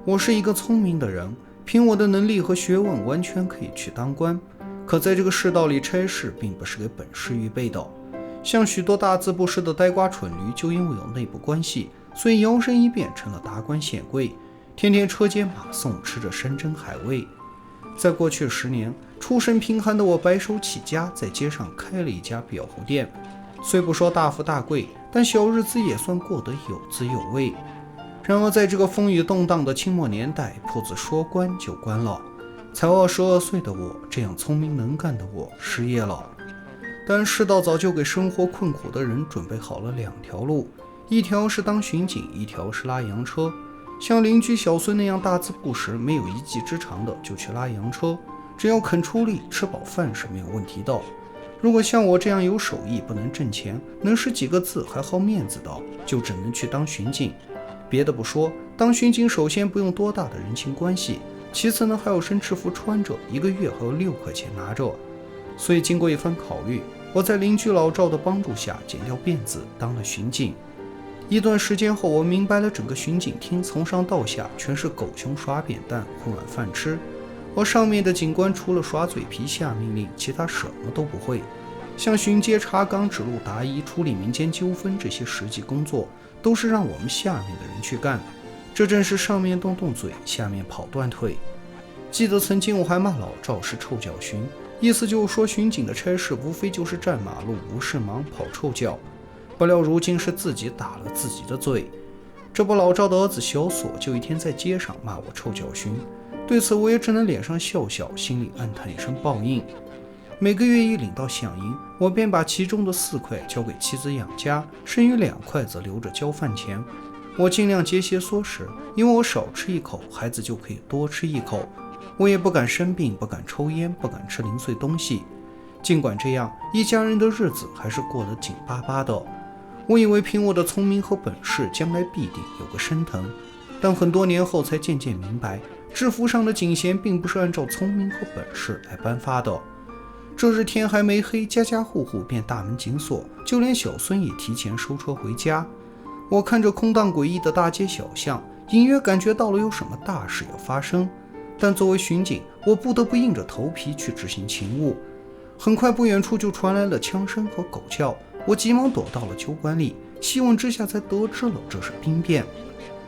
我是一个聪明的人，凭我的能力和学问完全可以去当官，可在这个世道里，差事并不是给本事预备的。像许多大字不识的呆瓜蠢驴，就因为有内部关系，所以摇身一变成了达官显贵，天天车接马送，吃着山珍海味。在过去10年，出身贫寒的我白手起家，在街上开了一家裱糊店，虽不说大富大贵，但小日子也算过得有滋有味。然而在这个风雨动荡的清末年代，铺子说关就关了。才22岁的我，这样聪明能干的我失业了。但世道早就给生活困苦的人准备好了2条路，一条是当巡警，一条是拉洋车。像邻居小孙那样大字不识、没有一技之长的，就去拉洋车，只要肯出力，吃饱饭是没有问题的。如果像我这样有手艺，不能挣钱，能识几个字还好面子的，就只能去当巡警。别的不说，当巡警首先不用多大的人情关系，其次呢还有身制服穿着，1个月还有6块钱拿着。所以经过一番考虑，我在邻居老赵的帮助下剪掉辫子，当了巡警。一段时间后，我明白了整个巡警厅从上到下全是狗熊耍扁担，混碗饭吃。我上面的警官除了耍嘴皮下命令，其他什么都不会。像巡街查岗、指路答疑、处理民间纠纷这些实际工作，都是让我们下面的人去干。这正是上面动动嘴，下面跑断腿。记得曾经我还骂老赵是臭脚巡，意思就是说巡警的差事无非就是站马路、无事忙、跑臭脚。不料如今是自己打了自己的嘴。这不，老赵的儿子小锁就一天在街上骂我臭脚巡，对此我也只能脸上笑笑，心里暗叹一声报应。每个月一领到饷银，我便把其中的4块交给妻子养家，剩余2块则留着交饭钱。我尽量节节缩食，因为我少吃一口，孩子就可以多吃一口。我也不敢生病，不敢抽烟，不敢吃零碎东西。尽管这样，一家人的日子还是过得紧巴巴的。我以为凭我的聪明和本事，将来必定有个升腾，但很多年后才渐渐明白，制服上的警衔并不是按照聪明和本事来颁发的。这日天还没黑，家家户户便大门紧锁，就连小孙也提前收车回家。我看着空荡诡异的大街小巷，隐约感觉到了有什么大事要发生，但作为巡警，我不得不硬着头皮去执行勤务。很快不远处就传来了枪声和狗叫，我急忙躲到了酒馆里，细问之下才得知了这是兵变。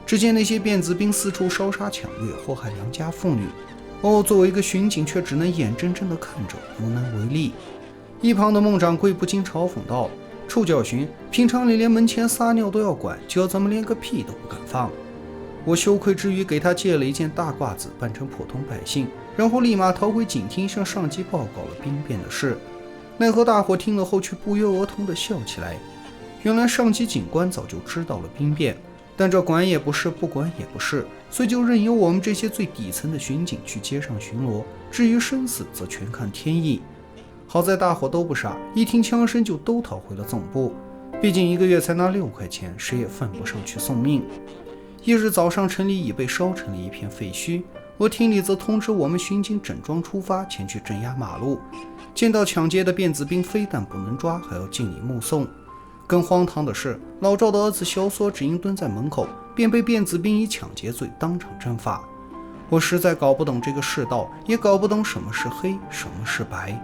只见那些辫子兵四处烧杀抢掠，祸害良家妇女。作为一个巡警，却只能眼睁睁地看着，无能为力。一旁的孟掌柜不禁嘲讽道：“臭脚巡，平常你连门前撒尿都要管，今儿怎么连个屁都不敢放？”我羞愧之余，给他借了一件大褂子，扮成普通百姓，然后立马逃回警厅，向上级报告了兵变的事。奈何大伙听了后却不约而同地笑起来。原来上级警官早就知道了兵变，但这管也不是，不管也不是，所以就任由我们这些最底层的巡警去街上巡逻，至于生死则全看天意。好在大伙都不傻，一听枪声就都逃回了总部，毕竟1个月才拿6块钱，谁也犯不上去送命。一日早上，城里已被烧成了一片废墟，而厅里则通知我们巡警整装出发，前去镇压马路。见到抢劫的辫子兵，非但不能抓，还要敬礼目送。更荒唐的是，老赵的儿子小锁只因蹲在门口，便被辫子兵以抢劫罪当场正法。我实在搞不懂这个世道，也搞不懂什么是黑，什么是白。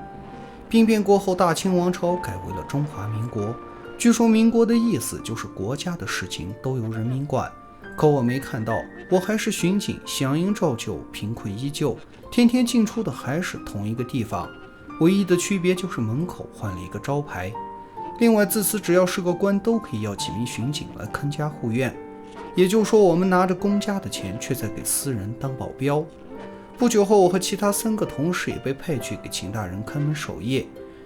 兵变过后，大清王朝改为了中华民国。据说民国的意思就是国家的事情都由人民管。可我没看到，我还是巡警，饷银照旧，贫困依旧，天天进出的还是同一个地方，唯一的区别就是门口换了一个招牌。另外，自此只要是个官，都可以要几名巡警来看家护院。也就是说，我们拿着公家的钱，却在给私人当保镖。不久后，我和其他3个同事也被派去给秦大人看门守夜。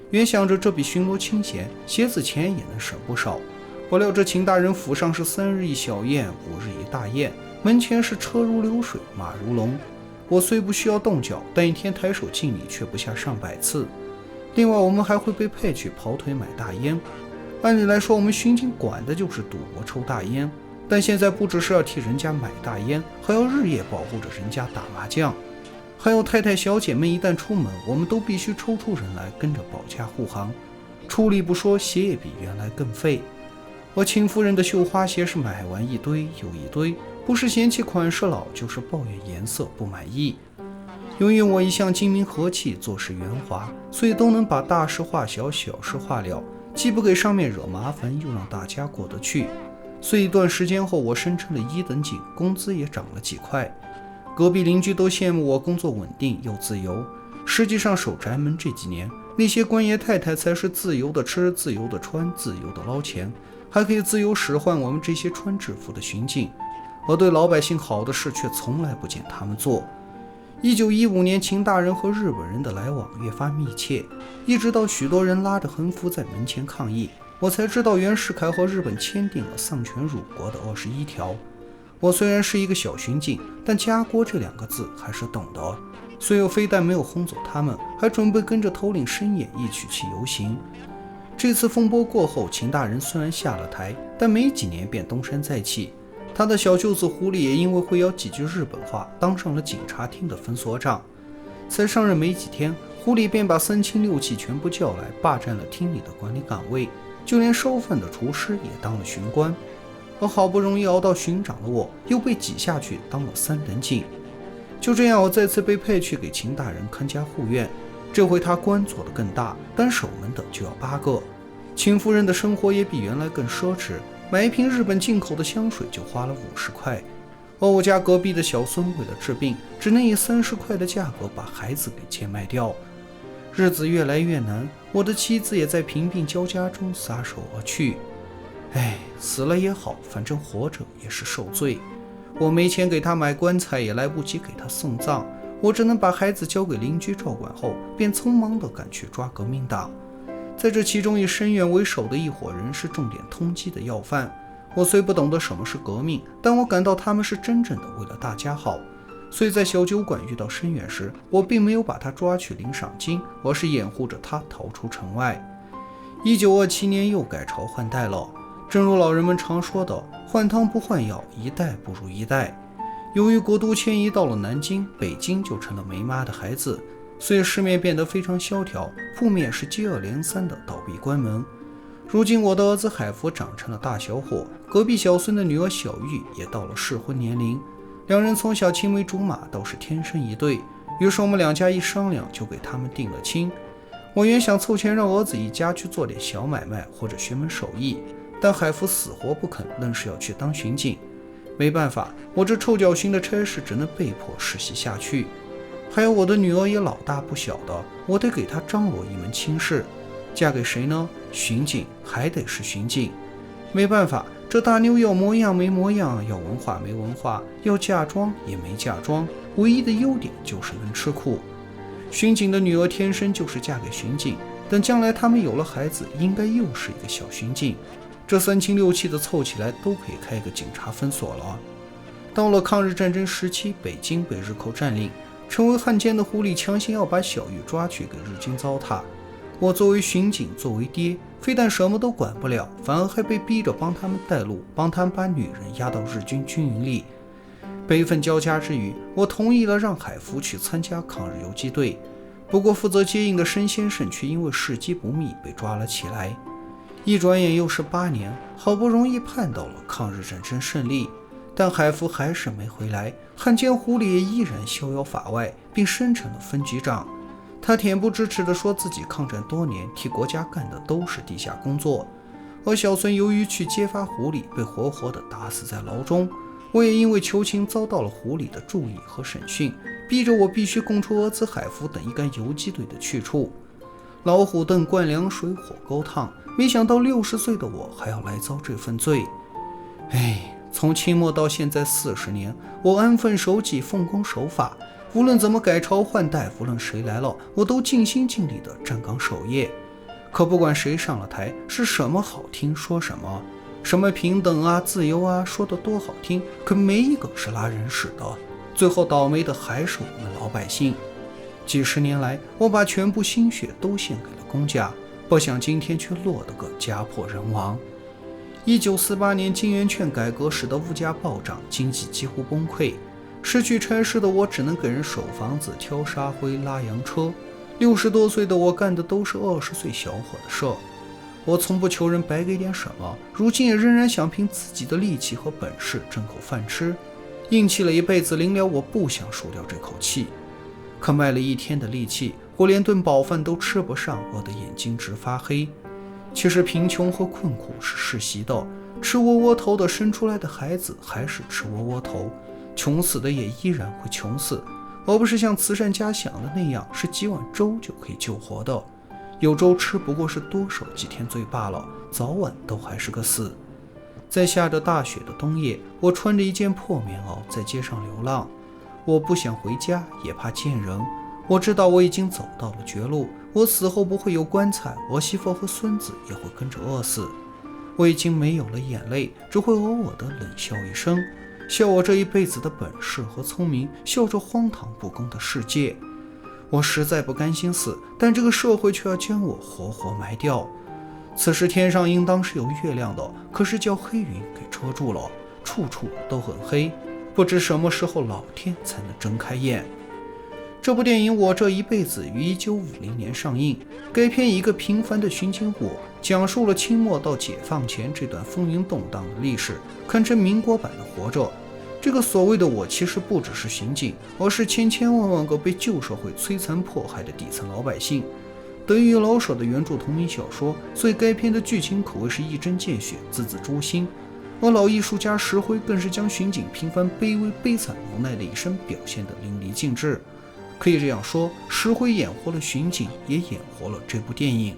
原想着这比巡逻清闲，鞋子钱也能省不少。不料这秦大人府上是3日一小宴，5日一大宴，门前是车如流水，马如龙。我虽不需要动脚，但一天抬手敬礼却不下上百次。另外，我们还会被派去跑腿买大烟。按理来说，我们巡警管的就是赌博抽大烟，但现在不只是要替人家买大烟，还要日夜保护着人家打麻将。还有太太小姐们一旦出门，我们都必须抽出人来跟着保驾护航。出力不说，鞋也比原来更废。而秦夫人的绣花鞋是买完一堆又一堆，不是嫌弃款式老，就是抱怨颜色不满意。由于我一向精明和气，做事圆滑，所以都能把大事化小，小事化了，既不给上面惹麻烦，又让大家过得去。所以一段时间后，我升成了1等警，工资也涨了几块。隔壁邻居都羡慕我工作稳定又自由。实际上守宅门这几年，那些官爷太太才是自由的吃，自由的穿，自由的捞钱，还可以自由使唤我们这些穿制服的巡警。而对老百姓好的事却从来不见他们做。1915年，秦大人和日本人的来往越发密切，一直到许多人拉着横幅在门前抗议，我才知道袁世凯和日本签订了丧权辱国的21条。我虽然是一个小巡警，但家国这2个字还是懂得，所以我非但没有轰走他们，还准备跟着头领申演一起去游行。这次风波过后，秦大人虽然下了台，但没几年便东山再起。他的小舅子狐狸也因为会咬几句日本话，当上了警察厅的分所长。才上任没几天，狐狸便把3亲6戚全部叫来，霸占了厅里的管理岗位，就连烧饭的厨师也当了巡官。而好不容易熬到巡长的我，又被挤下去当了3等警。就这样，我再次被派去给秦大人看家护院。这回他官做得更大，单守门的就要8个。秦夫人的生活也比原来更奢侈，买一瓶日本进口的香水就花了50块。而我家隔壁的小孙为了治病，只能以30块的价格把孩子给贱卖掉。日子越来越难，我的妻子也在贫病交加中撒手而去。死了也好，反正活着也是受罪。我没钱给他买棺材，也来不及给他送葬，我只能把孩子交给邻居照管后，便匆忙地赶去抓革命党。在这其中，以申远为首的一伙人是重点通缉的要犯。我虽不懂得什么是革命，但我感到他们是真正的为了大家好。所以在小酒馆遇到申远时，我并没有把他抓去领赏金，而是掩护着他逃出城外。1927年又改朝换代了，正如老人们常说的，换汤不换药，一代不如一代。由于国都迁移到了南京，北京就成了没妈的孩子，所以市面变得非常萧条，铺面是接二连三的倒闭关门。如今我的儿子海福长成了大小伙，隔壁小孙的女儿小玉也到了适婚年龄，2人从小青梅竹马，倒是天生一对。于是我们2家一商量，就给他们定了亲。我原想凑钱让儿子一家去做点小买卖或者学门手艺，但海福死活不肯，愣是要去当巡警。没办法，我这臭脚巡的差事只能被迫实习下去。还有我的女儿也老大不小的，我得给她张罗一门亲事。嫁给谁呢？巡警，还得是巡警。没办法，这大妞要模样没模样，要文化没文化，要嫁妆也没嫁妆，唯一的优点就是能吃苦。巡警的女儿天生就是嫁给巡警，等将来他们有了孩子，应该又是一个小巡警。这3亲6戚的凑起来，都可以开个警察分所了。到了抗日战争时期，北京被日寇占领，成为汉奸的狐狸强行要把小玉抓去给日军糟蹋。我作为巡警，作为爹，非但什么都管不了，反而还被逼着帮他们带路，帮他们把女人押到日军军营里。悲愤交加之余，我同意了让海福去参加抗日游击队。不过负责接应的申先生却因为事机不密被抓了起来。一转眼又是8年，好不容易盼到了抗日战争胜利，但海福还是没回来，汉奸狐狸也依然逍遥法外，并升成了分局长。他恬不知耻地说自己抗战多年，替国家干的都是地下工作。而小孙由于去揭发狐狸，被活活地打死在牢中。我也因为求情遭到了狐狸的注意和审讯，逼着我必须供出儿子海福等一干游击队的去处。老虎凳灌凉水，火沟烫，没想到60岁的我还要来遭这份罪。从清末到现在40年，我安分守己，奉公守法，无论怎么改朝换代，无论谁来了，我都尽心尽力地站岗守业。可不管谁上了台，是什么好听说什么，什么平等啊自由啊，说得多好听，可没一个是拉人屎的，最后倒霉的还是我们老百姓。几十年来，我把全部心血都献给了公家，不想今天却落得个家破人亡。1948年金圆券改革使得物价暴涨，经济几乎崩溃。失去差事的我只能给人守房子、挑沙灰、拉洋车。60多岁的我干的都是20岁小伙的事。我从不求人白给点什么，如今也仍然想凭自己的力气和本事挣口饭吃。硬气了一辈子，临了我不想输掉这口气。可卖了一天的力气，我连顿饱饭都吃不上，我的眼睛直发黑。其实贫穷和困苦是世袭的，吃窝窝头的生出来的孩子还是吃窝窝头，穷死的也依然会穷死，而不是像慈善家想的那样，是几碗粥就可以救活的。有粥吃不过是多受几天罪罢了，早晚都还是个死。在下着大雪的冬夜，我穿着一件破棉袄在街上流浪。我不想回家，也怕见人。我知道我已经走到了绝路，我死后不会有棺材，我媳妇和孙子也会跟着饿死。我已经没有了眼泪，只会偶尔的冷笑一声，笑我这一辈子的本事和聪明，笑这荒唐不公的世界。我实在不甘心死，但这个社会却要将我活活埋掉。此时天上应当是有月亮的，可是叫黑云给遮住了，处处都很黑，不知什么时候老天才能睁开眼。这部电影《我这一辈子》于1950年上映，该片以一个平凡的巡警我，讲述了清末到解放前这段风云动荡的历史，堪称民国版的活着。这个所谓的我其实不只是巡警，而是千千万万个被旧社会摧残迫害的底层老百姓。得益于老舍的原著同名小说，所以该片的剧情可谓是一针见血，字字诛心。而老艺术家石辉更是将巡警平凡卑微悲惨无奈的一生表现得淋漓尽致。可以这样说，石辉演活了巡警，也演活了这部电影。